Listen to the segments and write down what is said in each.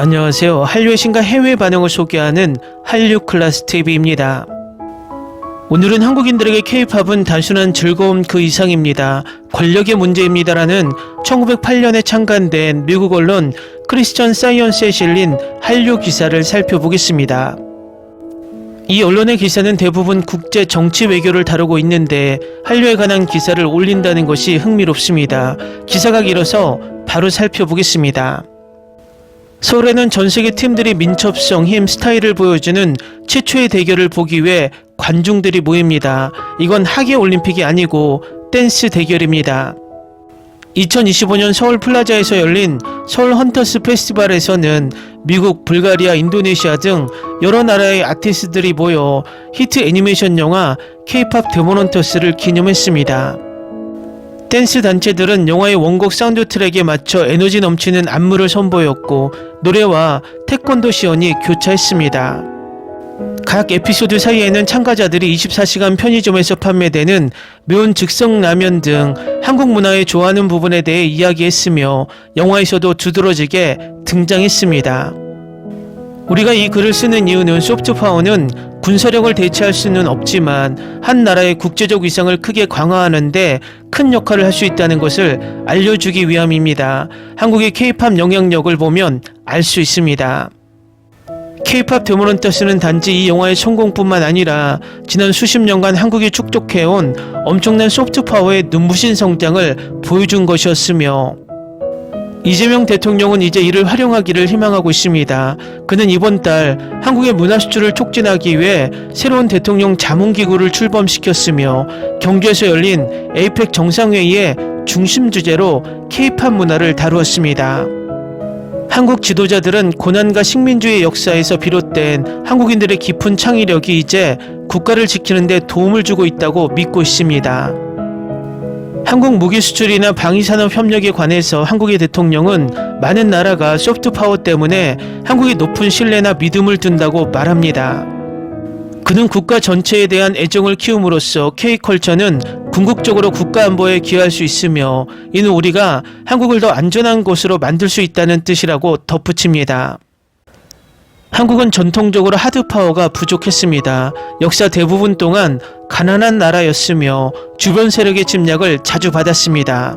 안녕하세요. 한류의 신과 해외 반응을 소개하는 한류클래스TV입니다. 오늘은 한국인들에게 K-팝은 단순한 즐거움 그 이상입니다. 권력의 문제입니다라는 1908년에 창간된 미국 언론 크리스천 사이언스에 실린 한류 기사를 살펴보겠습니다. 이 언론의 기사는 대부분 국제 정치 외교를 다루고 있는데 한류에 관한 기사를 올린다는 것이 흥미롭습니다. 기사가 길어서 바로 살펴보겠습니다. 서울에는 전세계 팀들이 민첩성, 힘, 스타일을 보여주는 최초의 대결을 보기 위해 관중들이 모입니다. 이건 하계올림픽이 아니고 댄스 대결입니다. 2025년 서울 플라자에서 열린 서울 헌터스 페스티벌에서는 미국, 불가리아, 인도네시아 등 여러 나라의 아티스트들이 모여 히트 애니메이션 영화 K-팝 데몬 헌터스를 기념했습니다. 댄스 단체들은 영화의 원곡 사운드 트랙에 맞춰 에너지 넘치는 안무를 선보였고 노래와 태권도 시연이 교차했습니다. 각 에피소드 사이에는 참가자들이 24시간 편의점에서 판매되는 매운 즉석라면 등 한국 문화에 좋아하는 부분에 대해 이야기했으며 영화에서도 두드러지게 등장했습니다. 우리가 이 글을 쓰는 이유는 소프트파워는 군사력을 대체할 수는 없지만 한 나라의 국제적 위상을 크게 강화하는데 큰 역할을 할 수 있다는 것을 알려주기 위함입니다. 한국의 K-팝 영향력을 보면 알 수 있습니다. K-팝 데몬 헌터스는 단지 이 영화의 성공뿐만 아니라 지난 수십 년간 한국이 축적해온 엄청난 소프트파워의 눈부신 성장을 보여준 것이었으며 이재명 대통령은 이제 이를 활용하기를 희망하고 있습니다. 그는 이번 달 한국의 문화 수출을 촉진하기 위해 새로운 대통령 자문기구를 출범시켰으며 경주에서 열린 에이펙 정상회의의 중심 주제로 K-팝 문화를 다루었습니다. 한국 지도자들은 고난과 식민주의 역사에서 비롯된 한국인들의 깊은 창의력이 이제 국가를 지키는 데 도움을 주고 있다고 믿고 있습니다. 한국 무기 수출이나 방위산업 협력에 관해서 한국의 대통령은 많은 나라가 소프트파워 때문에 한국의 높은 신뢰나 믿음을 둔다고 말합니다. 그는 국가 전체에 대한 애정을 키움으로써 K컬처는 궁극적으로 국가 안보에 기여할 수 있으며 이는 우리가 한국을 더 안전한 곳으로 만들 수 있다는 뜻이라고 덧붙입니다. 한국은 전통적으로 하드파워가 부족했습니다. 역사 대부분 동안 가난한 나라였으며 주변 세력의 침략을 자주 받았습니다.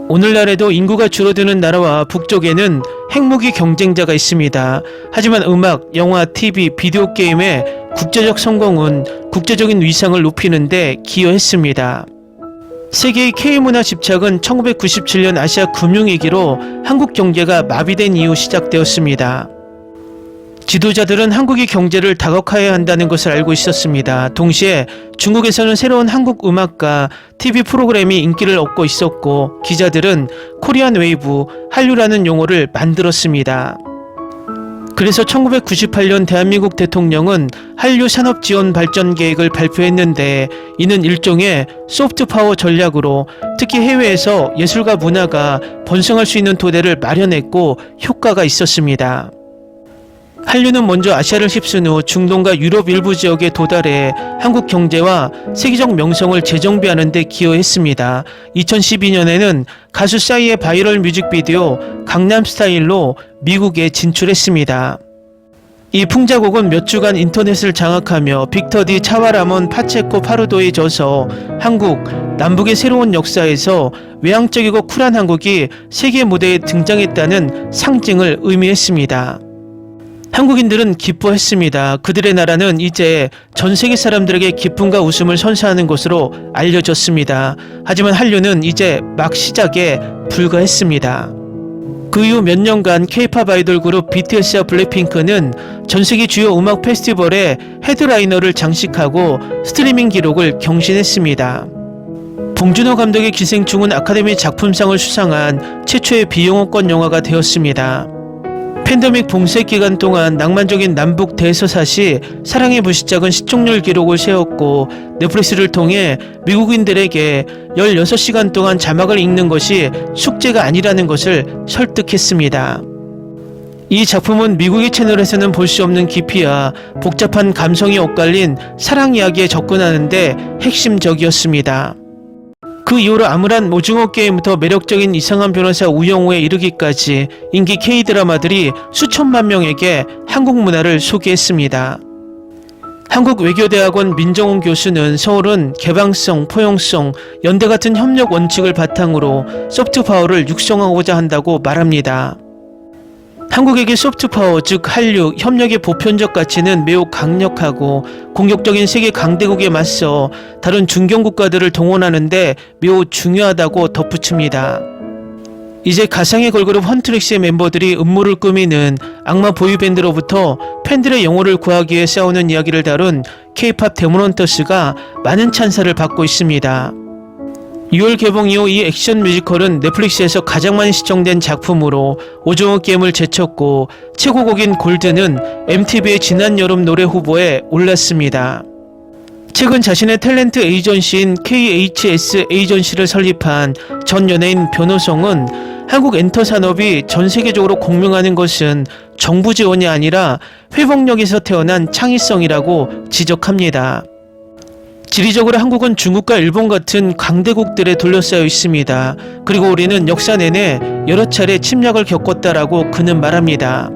오늘날에도 인구가 줄어드는 나라와 북쪽에는 핵무기 경쟁자가 있습니다. 하지만 음악, 영화, TV, 비디오 게임의 국제적 성공은 국제적인 위상을 높이는 데 기여했습니다. 세계의 K문화 집착은 1997년 아시아 금융위기로 한국 경제가 마비된 이후 시작되었습니다. 지도자들은 한국의 경제를 다각화해야 한다는 것을 알고 있었습니다. 동시에 중국에서는 새로운 한국 음악과 TV 프로그램이 인기를 얻고 있었고 기자들은 코리안 웨이브, 한류라는 용어를 만들었습니다. 그래서 1998년 대한민국 대통령은 한류 산업 지원 발전 계획을 발표했는데 이는 일종의 소프트파워 전략으로 특히 해외에서 예술과 문화가 번성할 수 있는 토대를 마련했고 효과가 있었습니다. 한류는 먼저 아시아를 휩쓴 후 중동과 유럽 일부 지역에 도달해 한국 경제와 세계적 명성을 재정비하는 데 기여했습니다. 2012년에는 가수 싸이의 바이럴 뮤직비디오 강남스타일로 미국에 진출했습니다. 이 풍자곡은 몇 주간 인터넷을 장악하며 빅터디, 차와라몬, 파체코, 파루도에 져서 한국, 남북의 새로운 역사에서 외향적이고 쿨한 한국이 세계 무대에 등장했다는 상징을 의미했습니다. 한국인들은 기뻐했습니다. 그들의 나라는 이제 전 세계 사람들에게 기쁨과 웃음을 선사하는 것으로 알려졌습니다. 하지만 한류는 이제 막 시작에 불과했습니다. 그 이후 몇 년간 K-팝 아이돌 그룹 BTS와 블랙핑크는 전 세계 주요 음악 페스티벌의 헤드라이너를 장식하고 스트리밍 기록을 경신했습니다. 봉준호 감독의 기생충은 아카데미 작품상을 수상한 최초의 비영어권 영화가 되었습니다. 팬데믹 봉쇄 기간 동안 낭만적인 남북 대서사시 사랑의 불시착은 시청률 기록을 세웠고 넷플릭스를 통해 미국인들에게 16시간 동안 자막을 읽는 것이 숙제가 아니라는 것을 설득했습니다. 이 작품은 미국의 채널에서는 볼 수 없는 깊이와 복잡한 감성이 엇갈린 사랑 이야기에 접근하는 데 핵심적이었습니다. 그 이후로 암울한 오징어 게임부터 매력적인 이상한 변호사 우영우에 이르기까지 인기 K-드라마들이 수천만 명에게 한국 문화를 소개했습니다. 한국외교대학원 민정훈 교수는 서울은 개방성, 포용성, 연대 같은 협력 원칙을 바탕으로 소프트파워를 육성하고자 한다고 말합니다. 한국에게 소프트파워, 즉 한류, 협력의 보편적 가치는 매우 강력하고 공격적인 세계 강대국에 맞서 다른 중견국가들을 동원하는 데 매우 중요하다고 덧붙입니다. 이제 가상의 걸그룹 헌트릭스의 멤버들이 음모를 꾸미는 악마 보이밴드로부터 팬들의 영혼을 구하기 위해 싸우는 이야기를 다룬 K-팝 데몬헌터스가 많은 찬사를 받고 있습니다. 6월 개봉 이후 이 액션 뮤지컬은 넷플릭스에서 가장 많이 시청된 작품으로 오징어 게임을 제쳤고 최고곡인 골드는 MTV의 지난 여름 노래 후보에 올랐습니다. 최근 자신의 탤런트 에이전시인 KHS 에이전시를 설립한 전 연예인 변호성은 한국 엔터 산업이 전 세계적으로 공명하는 것은 정부 지원이 아니라 회복력에서 태어난 창의성이라고 지적합니다. 지리적으로 한국은 중국과 일본 같은 강대국들에 둘러싸여 있습니다. 그리고 우리는 역사 내내 여러 차례 침략을 겪었다라고 그는 말합니다.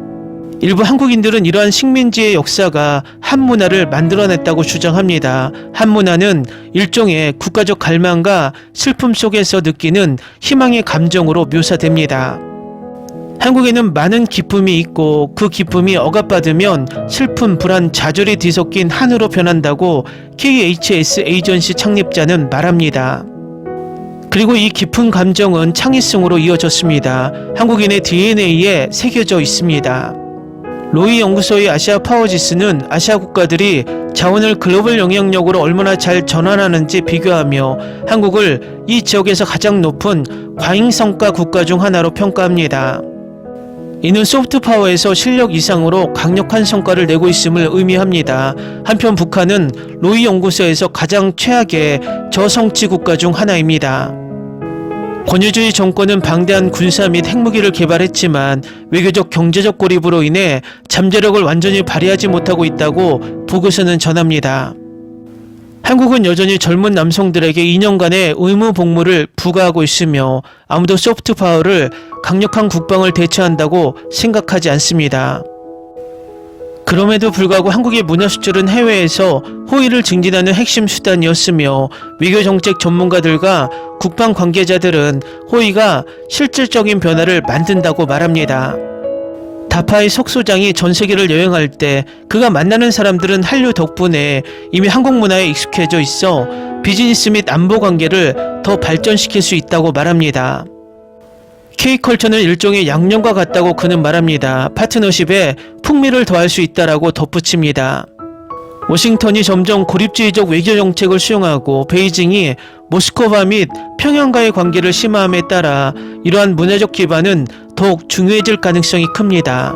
일부 한국인들은 이러한 식민지의 역사가 한문화를 만들어냈다고 주장합니다. 한문화는 일종의 국가적 갈망과 슬픔 속에서 느끼는 희망의 감정으로 묘사됩니다. 한국에는 많은 기쁨이 있고 그 기쁨이 억압받으면 슬픔, 불안, 좌절이 뒤섞인 한으로 변한다고 KHS 에이전시 창립자는 말합니다. 그리고 이 깊은 감정은 창의성으로 이어졌습니다. 한국인의 DNA에 새겨져 있습니다. 로이 연구소의 아시아 파워지스는 아시아 국가들이 자원을 글로벌 영향력으로 얼마나 잘 전환하는지 비교하며 한국을 이 지역에서 가장 높은 과잉성과 국가 중 하나로 평가합니다. 이는 소프트파워에서 실력 이상으로 강력한 성과를 내고 있음을 의미합니다. 한편 북한은 로이 연구소에서 가장 최악의 저성취 국가 중 하나입니다. 권위주의 정권은 방대한 군사 및 핵무기를 개발했지만 외교적 경제적 고립으로 인해 잠재력을 완전히 발휘하지 못하고 있다고 보고서는 전합니다. 한국은 여전히 젊은 남성들에게 2년간의 의무 복무를 부과하고 있으며 아무도 소프트 파워를 강력한 국방을 대체한다고 생각하지 않습니다. 그럼에도 불구하고 한국의 문화 수출은 해외에서 호의를 증진하는 핵심 수단이었으며 외교정책 전문가들과 국방 관계자들은 호의가 실질적인 변화를 만든다고 말합니다. 다파의 석 소장이 전 세계를 여행할 때 그가 만나는 사람들은 한류 덕분에 이미 한국 문화에 익숙해져 있어 비즈니스 및 안보 관계를 더 발전시킬 수 있다고 말합니다. K컬처는 일종의 양념과 같다고 그는 말합니다. 파트너십에 풍미를 더할 수 있다라고 덧붙입니다. 워싱턴이 점점 고립주의적 외교 정책을 수용하고 베이징이 모스크바 및 평양과의 관계를 심화함에 따라 이러한 문화적 기반은 더욱 중요해질 가능성이 큽니다.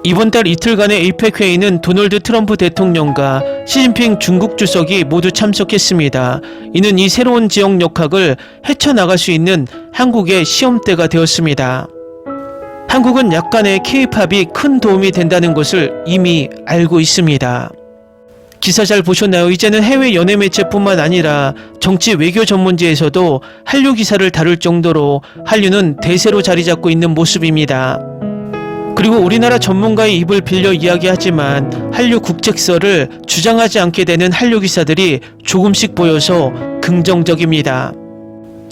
이번 달 이틀간의 에이펙 회의는 도널드 트럼프 대통령과 시진핑 중국 주석이 모두 참석했습니다. 이는 이 새로운 지역 역학을 헤쳐나갈 수 있는 한국의 시험대가 되었습니다. 한국은 약간의 K-팝이 큰 도움이 된다는 것을 이미 알고 있습니다. 기사 잘 보셨나요? 이제는 해외 연예 매체뿐만 아니라 정치 외교 전문지에서도 한류 기사를 다룰 정도로 한류는 대세로 자리 잡고 있는 모습입니다. 그리고 우리나라 전문가의 입을 빌려 이야기하지만 한류 국책설을 주장하지 않게 되는 한류 기사들이 조금씩 보여서 긍정적입니다.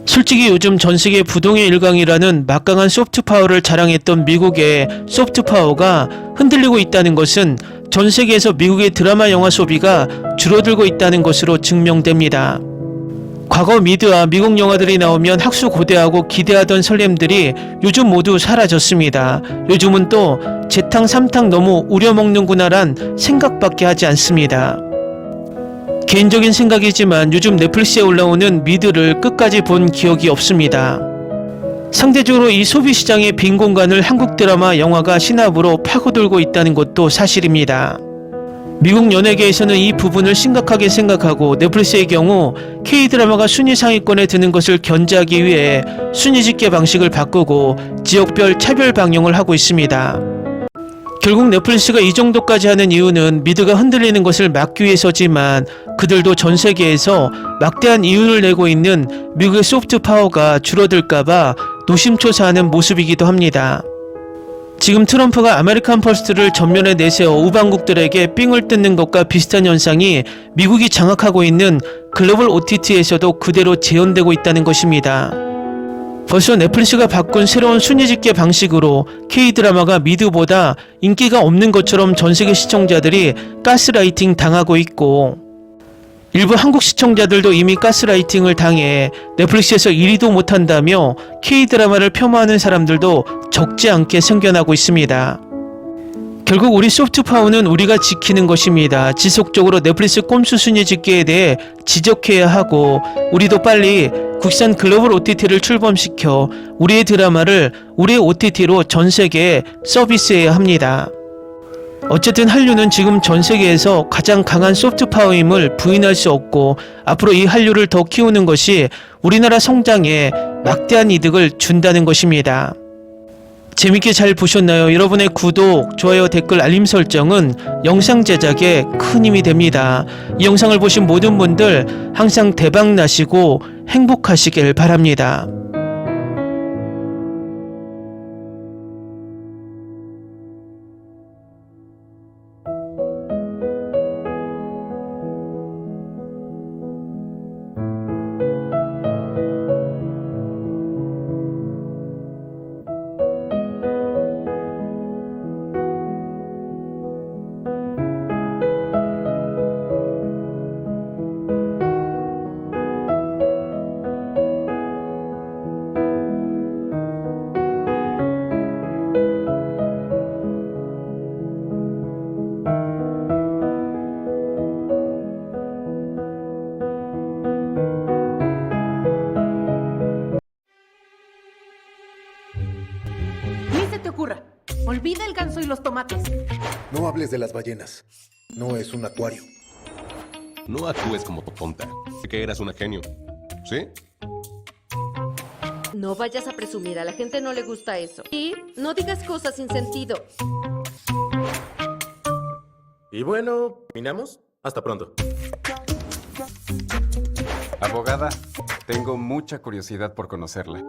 솔직히 요즘 전세계 부동의 일강이라는 막강한 소프트파워를 자랑했던 미국의 소프트파워가 흔들리고 있다는 것은 전 세계에서 미국의 드라마 영화 소비가 줄어들고 있다는 것으로 증명됩니다. 과거 미드와 미국 영화들이 나오면 학수고대하고 기대하던 설렘들이 요즘 모두 사라졌습니다. 요즘은 또 재탕 삼탕 너무 우려먹는구나란 생각밖에 하지 않습니다. 개인적인 생각이지만 요즘 넷플릭스에 올라오는 미드를 끝까지 본 기억이 없습니다. 상대적으로 이 소비시장의 빈 공간을 한국 드라마, 영화가 신압으로 파고들고 있다는 것도 사실입니다. 미국 연예계에서는 이 부분을 심각하게 생각하고 넷플릭스의 경우 K드라마가 순위 상위권에 드는 것을 견제하기 위해 순위 집계 방식을 바꾸고 지역별 차별 방영을 하고 있습니다. 결국 넷플릭스가 이 정도까지 하는 이유는 미드가 흔들리는 것을 막기 위해서지만 그들도 전 세계에서 막대한 이윤을 내고 있는 미국의 소프트 파워가 줄어들까봐 노심초사하는 모습이기도 합니다. 지금 트럼프가 아메리칸 퍼스트를 전면에 내세워 우방국들에게 삥을 뜯는 것과 비슷한 현상이 미국이 장악하고 있는 글로벌 OTT에서도 그대로 재현되고 있다는 것입니다. 벌써 넷플릭스가 바꾼 새로운 순위집계 방식으로 K드라마가 미드보다 인기가 없는 것처럼 전세계 시청자들이 가스라이팅 당하고 있고 일부 한국 시청자들도 이미 가스라이팅을 당해 넷플릭스에서 1위도 못한다며 K드라마를 폄하하는 사람들도 적지 않게 생겨나고 있습니다. 결국 우리 소프트파워는 우리가 지키는 것입니다. 지속적으로 넷플릭스 꼼수 순위 집계에 대해 지적해야 하고 우리도 빨리 국산 글로벌 OTT를 출범시켜 우리의 드라마를 우리의 OTT로 전 세계에 서비스해야 합니다. 어쨌든 한류는 지금 전 세계에서 가장 강한 소프트파워임을 부인할 수 없고 앞으로 이 한류를 더 키우는 것이 우리나라 성장에 막대한 이득을 준다는 것입니다. 재밌게 잘 보셨나요? 여러분의 구독, 좋아요, 댓글, 알림 설정은 영상 제작에 큰 힘이 됩니다. 이 영상을 보신 모든 분들 항상 대박 나시고 행복하시길 바랍니다. Ni se te ocurra. Olvida el ganso y los tomates. No hables de las ballenas. No es un acuario. No actúes como tonta. Sé que eras una genio. ¿Sí? No vayas a presumir, a la gente no le gusta eso. Y no digas cosas sin sentido. Y bueno, ¿terminamos? Hasta pronto. Abogada, tengo mucha curiosidad por conocerla.